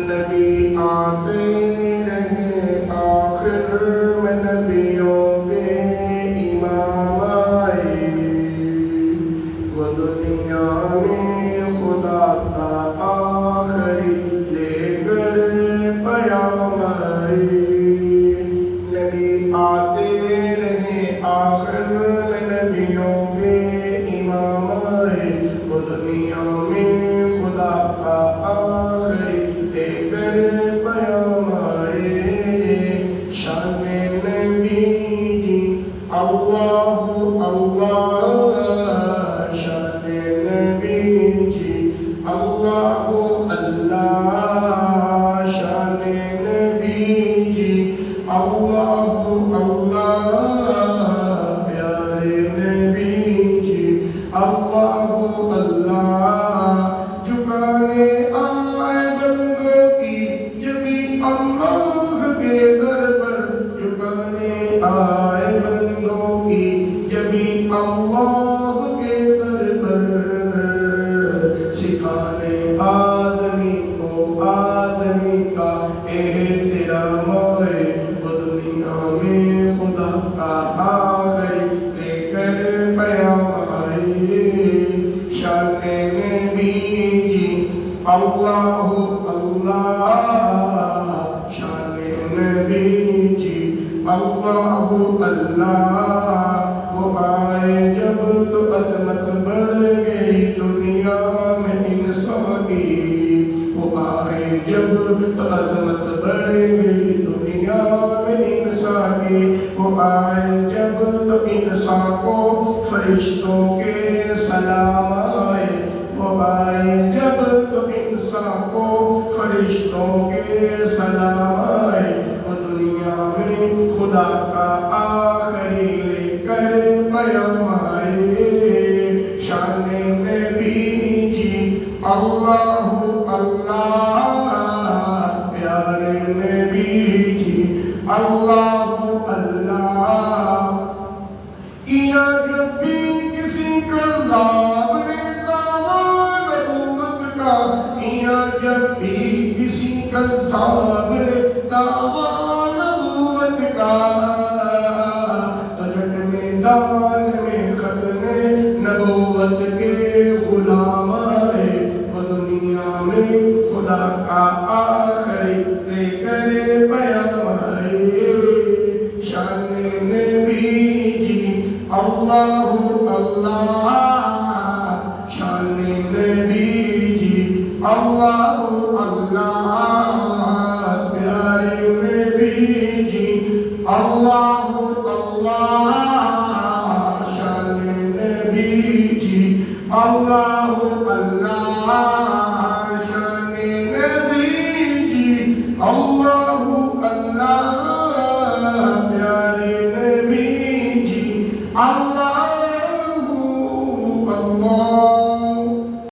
نبی آتے رہے آخر میں نبیوں کے امام آئے، وہ دنیا میں خدا کا آخری لے کر پیام آئے۔ نبی آتے رہے آخر میں نبیوں کے امام آئے، وہ دنیا میں خدا کا آخری لے کر پیام آئے۔ شان نبی جی اللہ اللہ، شان نبی جی اللہ اللہ، شان نبی جی اللہ اللہ، پیارے نبی جی اللہ اللہ۔ جھکانے آئے بندوں کی جبھی اللہ کے در پر، جھکانے آئے بندوں کی جبھی اللہ کے در پر، سکھانے آدمی کو آدمی کا احترام ہے، وہ دنیا میں خدا کا آخری لے کر پیام آئے۔ شان نبی جی اللہ اللہ، شان نبی جی اللہ اللہ۔ وہ آئے جب تو عظمت بڑھ گئی دنیا میں انسان کی، وہ آئے جب تو عظمت بڑھ گئی دنیا میں انسان کی، وہ آئے جب تو انسان کو فرشتوں کے سلام آئے، وہ آئے جب تو انسان کو فرشتوں کے سلام آئے، وہ دنیا میں خدا کا آخری لے کر پیام آئے۔ شان نبی جی اللہ اللہ، پیارے نبی جی اللہ اللہ۔ کیا جب بھی کسی کا لاب نے دعویٰ نبوت کا، کیا جب بھی کسی کا لاب نے دعویٰ نبوت کا، تو جگ میدان میں ختم نبوت کے غلام آئے، وہ دنیا میں خدا کا آخری لے کر پیام آئے۔ شان نبی جی اللہ اللہ، شان نبی جی اللہ اللہ، پیارے نبی جی اللہ اللہ، شان نبی جی اللہ